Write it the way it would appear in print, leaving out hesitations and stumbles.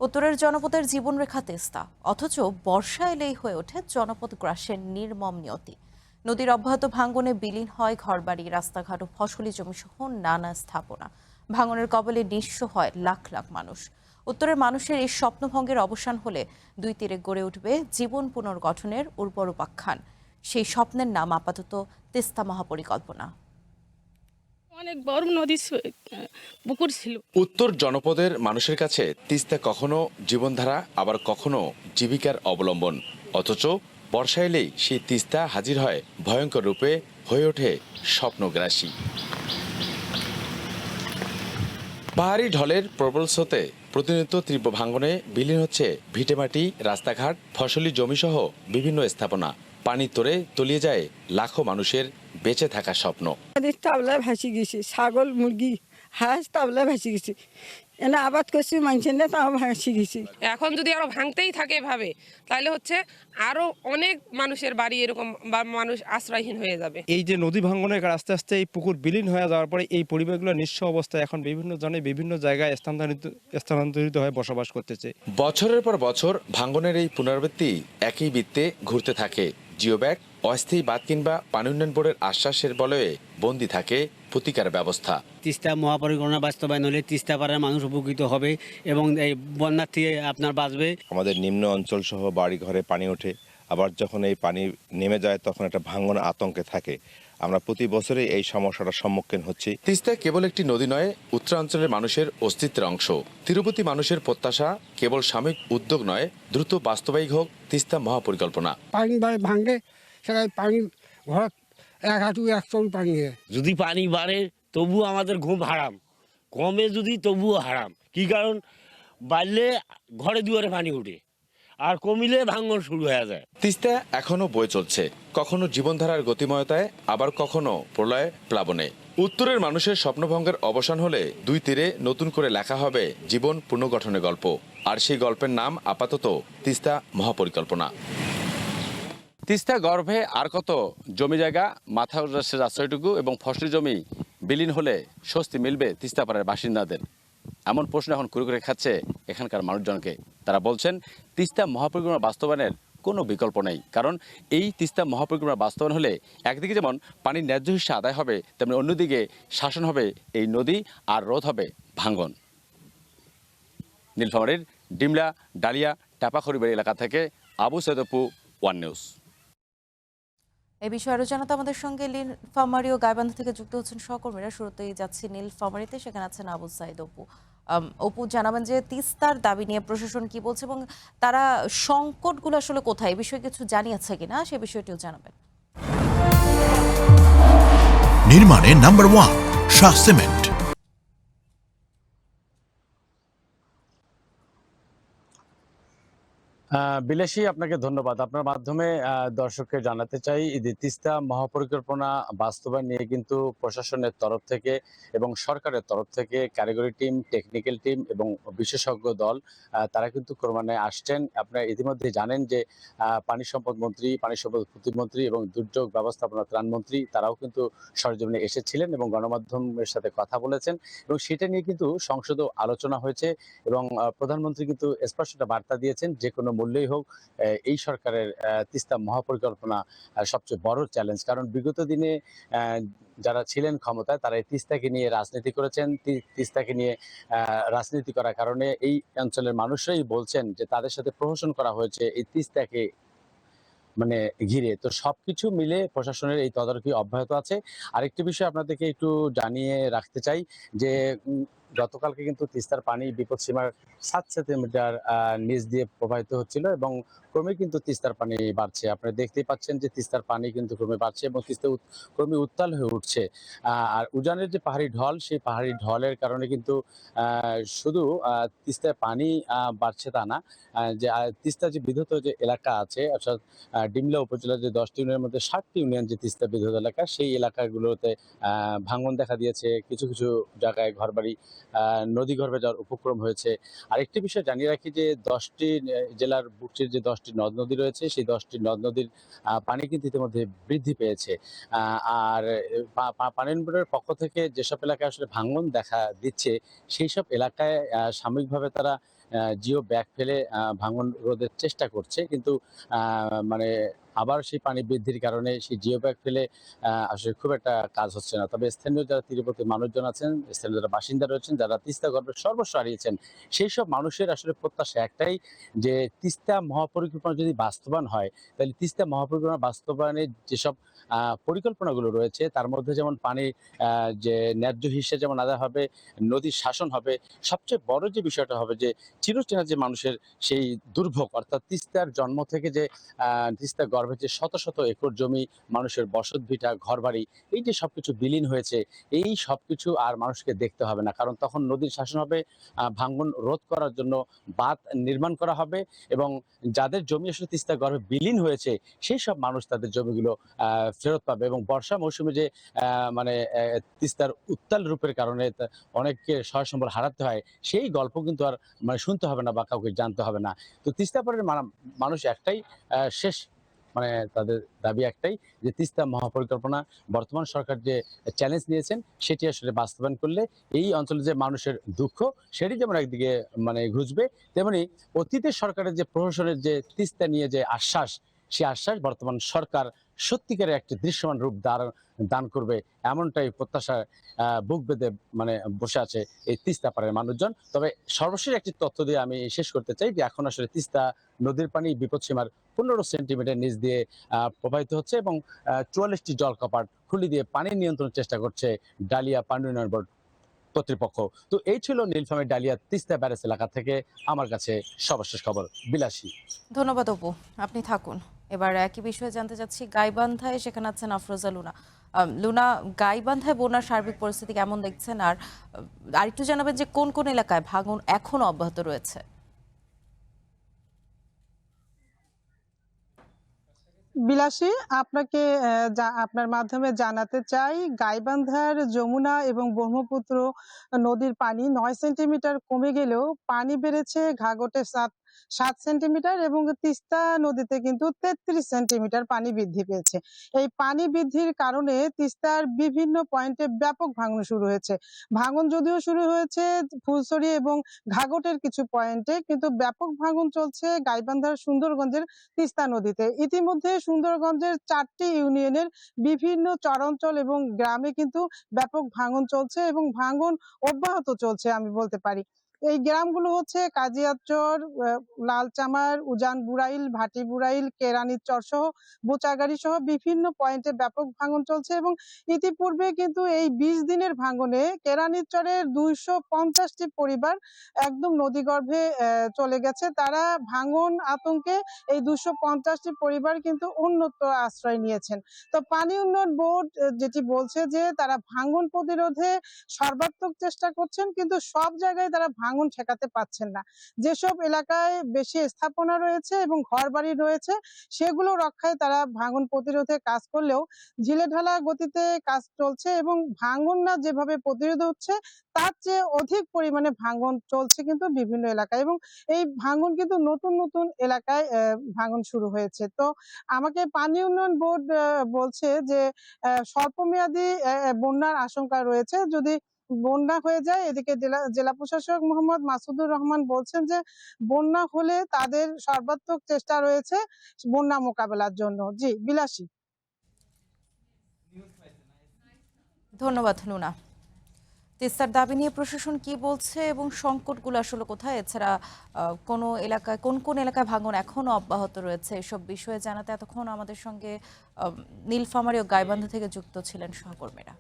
উত্তরের জনপদের জীবনরেখা তেস্তা, অথচ বর্ষা এলেই হয়ে ওঠে জনপদ গ্রাসের নির্মম নিয়তি। নদীর অব্যাহত ভাঙনে বিলীন হয় ঘরবাড়ি, রাস্তাঘাট ও ফসলি জমি সহ নানা স্থাপনা। ভাঙনের কবলে নিঃস্ব হয় লাখ লাখ মানুষ। উত্তরের মানুষের এই স্বপ্নভঙ্গের অবসান হলে দুই তীরে গড়ে উঠবে জীবন পুনর্গঠনের উর্বর উপাখ্যান। সেই স্বপ্নের নাম আপাতত তিস্তা মহাপরিকল্পনা। অনেক বড় নদী পুকুর ছিল। উত্তর জনপদের মানুষের কাছে তিস্তা কখনো জীবনধারা, আবার কখনো জীবিকার অবলম্বন। অথচ বর্ষা এলেই সেই তিস্তা হাজির হয় ভয়ঙ্কর রূপে, হয়ে ওঠে স্বপ্নগ্রাসী। পাহাড়ি ঢলের প্রবল স্রোতে প্রতিনিয়ত তীব্র ভাঙনে বিলীন হচ্ছে ভিটেমাটি, রাস্তাঘাট, ফসলি জমিসহ বিভিন্ন স্থাপনা। পানি তোরে তলিয়ে যায় লাখো মানুষের বেঁচে থাকার স্বপ্ন। তাবলায় ভাসি গেছে, ছাগল, মুরগি, হাঁস তাবলায় ভাসি গেছে। এনে আবাদ করছি মানছেন না, তাও ভাসি গেছে। এখন যদি আরো ভাঙতেই থাকে এভাবে, তাহলে হচ্ছে আরো অনেক মানুষের বাড়ি এরকম বা মানুষ আশ্রয়হীন হয়ে যাবে। এই যে নদী ভাঙনের আস্তে আস্তে এই পুকুর বিলীন হয়ে যাওয়ার পরে এই পরিবারগুলো নিঃস্ব অবস্থায় এখন বিভিন্ন জনে বিভিন্ন জায়গায় স্থানান্তরিত হয়ে বসবাস করতেছে। বছরের পর বছর ভাঙনের এই পুনরাবৃত্তি একই বৃত্তে ঘুরতে থাকে। জিওব্যাগ, অস্থায়ী বাঁধ কিংবা পানি উন্নয়ন বোর্ডের আশ্বাসের বলয়ে বন্দী থাকে প্রতিকার ব্যবস্থা। তিস্তা মহাপরিকল্পনা বাস্তবায়ন হলে তিস্তা পাড়ার মানুষ উপকৃত হবে এবং এই বন্যার থেকে আপনার বাঁচবে। আমাদের নিম্ন অঞ্চল সহ বাড়ি ঘরে পানি ওঠে, আবার যখন এই পানি নেমে যায় তখন একটা ভাঙন আতঙ্কে থাকে। আমরা প্রতি বছরে এই সমস্যাটার সম্মুখীন হচ্ছি। তিস্তা কেবল একটি নদী নয়, উত্তরাঞ্চলের মানুষের অস্তিত্বের অংশ। তিরুপতি মানুষের প্রত্যাশা কেবল সাময়িক উদ্যোগ নয়, দ্রুত বাস্তবায়িক হোক তিস্তা মহাপরিকল্পনা। পানি ভাঙলে সেখানে পানি ঘর এক হাঁটু এক চোল পানি। যদি পানি বাড়ে তবুও আমাদের ঘুম হারাম, কমে যদি তবুও হারাম। কি কারণ, বাড়লে ঘরে দুয়ারে পানি উঠে, আর কমিলে ভাঙন শুরু হয়ে যায়। তিস্তা এখনো বয়ে চলছে, কখনো জীবনধারার গতিময়তায়, আবার কখনো প্রলয় প্লাবনে। উত্তরের মানুষের স্বপ্নভঙ্গের অবসান হলে দুই তীরে নতুন করে লেখা হবে জীবন পুনর্গঠনের গল্প। আর সেই গল্পের নাম আপাতত তিস্তা মহাপরিকল্পনা। তিস্তা গর্ভে আর কত জমি জায়গা, মাথা আশ্রয়টুকু এবং ফসলি জমি বিলীন হলে স্বস্তি মিলবে তিস্তাপাড়ার বাসিন্দাদের? এমন প্রশ্ন এখন কুড়ে খাচ্ছে এখানকার মানুষজনকে। তারা বলছেন তিস্তা মহাপরিকল্পনা বাস্তবায়নের কোনো বিকল্প নেই। কারণ এই তিস্তা মহাপরিকল্পনা বাস্তবায়ন হলে একদিকে যেমন পানির ন্যায্য হিসা আদায় হবে, তেমনি অন্যদিকে শাসন হবে এই নদী আর রোধ হবে ভাঙন। নীলফামারীর ডিমলা, ডালিয়া, টাপাখড়িবাড়ি এলাকা থেকে আবু সৈয়দ অপু, ওয়ান নিউজ। এ বিষয়ে আরো জানাতে আমাদের সঙ্গে নীলফামারী ও গাইবান্ধা থেকে যুক্ত হচ্ছেন সহকর্মীরা। শুরুতেই যাচ্ছি নীলফামারীতে, সেখানে আছেন আবু সাইদ অপু। অপু, জানাবেন যে তিস্তার দাবি নিয়ে প্রশাসন কি বলছে এবং তারা সংকটগুলো আসলে কোথায়, এই বিষয়ে কিছু জানিয়েছে কিনা সে বিষয়টিও জানাবেন। নির্মাণে নাম্বার 1 শাহ সিমেন্ট। বিলাসী, আপনাকে ধন্যবাদ। আপনার মাধ্যমে দর্শককে জানাতে চাই যে তিস্তা মহাপরিকল্পনা বাস্তবায়ন নিয়ে কিন্তু প্রশাসনের তরফ থেকে এবং সরকারের তরফ থেকে কারিগরি টিম, টেকনিক্যাল টিম এবং বিশেষজ্ঞ দল তারা কিন্তু ক্রমান্বয়ে আসছেন। আপনারা ইতিমধ্যে জানেন যে পানি সম্পদ মন্ত্রী, পানি সম্পদ প্রতিমন্ত্রী এবং দুর্যোগ ব্যবস্থাপনা ত্রাণমন্ত্রী তারাও কিন্তু সরেজমিনে এসেছিলেন এবং গণমাধ্যমের সাথে কথা বলেছেন এবং সেটা নিয়ে কিন্তু সংসদেও আলোচনা হয়েছে এবং প্রধানমন্ত্রী কিন্তু স্পষ্ট একটা বার্তা দিয়েছেন যে কোনো মূল্যেই হোক এই সরকারের তিস্তা মহাপরিকল্পনা সবচেয়ে বড় চ্যালেঞ্জ। কারণ বিগত দিনে যারা ছিলেন ক্ষমতায় তারা এই তিস্তাকে নিয়ে রাজনীতি করেছেন। তিস্তাকে নিয়ে রাজনীতি করার কারণে এই অঞ্চলের মানুষরাই বলছেন যে তাদের সাথে প্রহসন করা হয়েছে এই তিস্তাকে মানে ঘিরে। তো সবকিছু মিলে প্রশাসনের এই তদারকি অব্যাহত আছে। আরেকটি বিষয় আপনাদেরকে একটু জানিয়ে রাখতে চাই যে গতকালকে কিন্তু তিস্তার পানি বিপদসীমার 7 সেন্টিমিটার নিচ দিয়ে প্রবাহিত হচ্ছিল এবং ক্রমে কিন্তু তিস্তার পানি বাড়ছে। আপনারা দেখতেই পাচ্ছেন যে তিস্তার পানি কিন্তু ক্রমে বাড়ছে এবং তিস্তা ক্রমে উত্তাল হয়ে উঠছে। আর উজানের যে পাহাড়ি ঢল, সেই পাহাড়ি ঢলের কারণে কিন্তু শুধু তিস্তায় পানি বাড়ছে তা না, যে তিস্তা যে বিধৌত যে এলাকা আছে, অর্থাৎ ডিমলা উপজেলার যে 10টি ইউনিয়নের মধ্যে 7টি ইউনিয়ন যে তিস্তা বিধৌত এলাকা, সেই এলাকাগুলোতে ভাঙন দেখা দিয়েছে। কিছু কিছু জায়গায় ঘরবাড়ি নদী গর্ভে যাওয়ার উপক্রম হয়েছে। আরেকটি বিষয় জানিয়ে রাখি যে 10টি জেলার বুকচির যে 10টি নদ নদী রয়েছে, সেই 10টি নদ নদীর পানি কিন্তু ইতিমধ্যে বৃদ্ধি পেয়েছে। আর পানি উন্নয়নের পক্ষ থেকে যেসব এলাকায় আসলে ভাঙন দেখা দিচ্ছে সেই সব এলাকায় সাময়িকভাবে তারা জিও ব্যাগ ফেলে ভাঙন রোধের চেষ্টা করছে, কিন্তু মানে আবার সেই পানি বৃদ্ধির কারণে সেই জিও ব্যাগ ফেলে আসলে খুব একটা কাজ হচ্ছে না। তবে স্থানীয় যারা তীরবর্তী মানুষজন আছেন, স্থানীয় যারা বাসিন্দা রয়েছেন, যারা তিস্তা গর্ভের সর্বস্ব হারিয়েছেন, সেই সব মানুষের আসলে প্রত্যাশা একটাই যে তিস্তা মহাপরিকল্পনা যদি বাস্তবায়ন হয়, তাহলে তিস্তা মহাপরিকল্পনা বাস্তবায়নের যেসব পরিকল্পনাগুলো রয়েছে তার মধ্যে যেমন পানি যে ন্যায্য হিসেবে যেমন আদায় হবে, নদীর শাসন হবে, সবচেয়ে বড় যে বিষয়টা হবে যে চিরচেনা যে মানুষের সেই দুর্ভোগ, অর্থাৎ তিস্তার জন্ম থেকে যে তিস্তা গর্ভে যে শত শত একর জমি, মানুষের বসত ভিটা, ঘরবাড়ি, এই যে সবকিছু বিলীন হয়েছে, এই সবকিছু আর মানুষকে দেখতে হবে না, কারণ তখন নদীর শাসন হবে, ভাঙন রোধ করার জন্য বাঁধ নির্মাণ করা হবে, এবং যাদের জমি আসলে তিস্তা গর্ভে বিলীন হয়েছে সেই সব মানুষ তাদের জমিগুলো ফেরত পাবে। এবং বর্ষা মৌসুমে যে মানে তিস্তার উত্তাল রূপের কারণে অনেককে সহায় সম্বল হারাতে হয়, সেই গল্প কিন্তু আর মানে শুনতে হবে না বা কাউকে জানতে হবে না। তো তিস্তা পারের মানুষ একটাই শেষ মানে তাদের দাবি একটাই যে তিস্তা মহাপরিকল্পনা বর্তমান সরকার যে চ্যালেঞ্জ নিয়েছেন সেটি আসলে বাস্তবায়ন করলে এই অঞ্চলে যে মানুষের দুঃখ সেটি যেমন একদিকে মানে ঘুচবে, তেমনি অতীতের সরকারের যে প্রশাসনের যে তিস্তা নিয়ে যে আশ্বাস, সেই আশ্বাস বর্তমান সরকার সত্যিকারের একটি দৃশ্যমান রূপ দান করবে, এমনটাই প্রত্যাশায় বুক বেঁধে মানে বসে আছে এই তিস্তা পাড়ের মানুষজন। তবে সর্বশেষ একটি তথ্য দিয়ে আমি শেষ করতে চাই যে এখন আসলে তিস্তা নদীর পানি বিপদসীমার 15 সেন্টিমিটার নিচ দিয়ে প্রবাহিত হচ্ছে, এবং 44টি জল কপাট খুলে দিয়ে পানি নিয়ন্ত্রণের চেষ্টা করছে ডালিয়া পানি উন্নয়ন বোর্ড কর্তৃপক্ষ। তো এই ছিল নীলফামারী ডালিয়া তিস্তা ব্যারেজ এলাকা থেকে আমার কাছে সর্বশেষ খবর। বিলাসী। ধন্যবাদ অপু, আপনি থাকুন। এবার একই বিষয়ে জানতে চাচ্ছি গাইবান্ধায়, সেখানে আছেন আফরোজা লুনা। লুনা, গাইবান্ধায় বন্যার সার্বিক পরিস্থিতি কেমন দেখছেন, আর আরেকটু জানাবেন যে কোন কোন এলাকায় ভাঙন এখনো অব্যাহত রয়েছে? বিলাসী, আপনাকে আপনার মাধ্যমে জানাতে চাই, গাইবান্ধার যমুনা এবং ব্রহ্মপুত্র নদীর পানি 9 সেন্টিমিটার কমে গেলেও পানি বেড়েছে ঘাঘটে 7 সেন্টিমিটার, এবং তিস্তা নদীতে কিন্তু 33 সেন্টিমিটার পানি বৃদ্ধি পেয়েছে। এই পানি বৃদ্ধির কারণে তিস্তার বিভিন্ন পয়েন্টে ব্যাপক ভাঙন শুরু হয়েছে। ভাঙন যদিও শুরু হয়েছে ফুলছড়ি এবং ঘাঘটের কিছু পয়েন্টে, কিন্তু ব্যাপক ভাঙন চলছে গাইবান্ধার সুন্দরগঞ্জের তিস্তা নদীতে। ইতিমধ্যে সুন্দরগঞ্জের 4টি ইউনিয়নের বিভিন্ন চরাঞ্চল এবং গ্রামে কিন্তু ব্যাপক ভাঙন চলছে, এবং ভাঙন অব্যাহত চলছে আমি বলতে পারি। এই গ্রামগুলো হচ্ছে কাজিয়াচর, লালচামার, উজান বুড়াইল, ভাটি বুড়াইল, কেরানীর চর সহ বোচাগাড়ি সহ বিভিন্ন পয়েন্টে ব্যাপক ভাঙন চলছে। এবং ইতিপূর্বে কিন্তু এই 20 দিনের ভাঙনে কেরানীর চরের 250টি পরিবার একদম নদীগর্ভে চলে গেছে। তারা ভাঙন আতঙ্কে এই 250টি পরিবার কিন্তু অন্যত্র আশ্রয় নিয়েছেন। তো পানি উন্নয়ন বোর্ড যেটি বলছে যে তারা ভাঙন প্রতিরোধে সর্বাত্মক চেষ্টা করছেন, কিন্তু সব জায়গায় তারা ভাঙন ঠেকাতে পারছেন না। যেসব এলাকায় বেশি স্থাপনা রয়েছে এবং ঘরবাড়ি রয়েছে সেগুলো রক্ষায় তারা ভাঙন প্রতিরোধে কাজ করলেও ঢিলেঢালা গতিতে কাজ চলছে, এবং ভাঙন না যেভাবে প্রতিরোধ হচ্ছে তার চেয়ে অধিক পরিমাণে ভাঙন চলছে কিন্তু বিভিন্ন এলাকায়, এবং এই ভাঙন কিন্তু নতুন নতুন এলাকায় ভাঙন শুরু হয়েছে। তো আমাকে পানি উন্নয়ন বোর্ড বলছে যে স্বল্পমেয়াদী বন্যার আশঙ্কা রয়েছে। যদি বন্যা হয়ে যায়, এদিকে জেলা প্রশাসক মোহাম্মদ মাসুদুর রহমান বলছেন যে বন্যা হলে তাদের সর্বাত্মক চেষ্টা রয়েছে বন্যা মোকাবেলার জন্য। জি বিলাসী। ধন্যবাদ লুনা। তিস্তার দাবি নিয়ে প্রশাসন কি বলছে এবং সংকটগুলো আসলে কোথায়, এছাড়া কোন এলাকায় কোন কোন এলাকায় ভাঙন এখনো অব্যাহত রয়েছে, এসব বিষয়ে জানাতে এতক্ষণ আমাদের সঙ্গে নীলফামারী ও গাইবান্ধা থেকে যুক্ত ছিলেন সহকর্মীরা।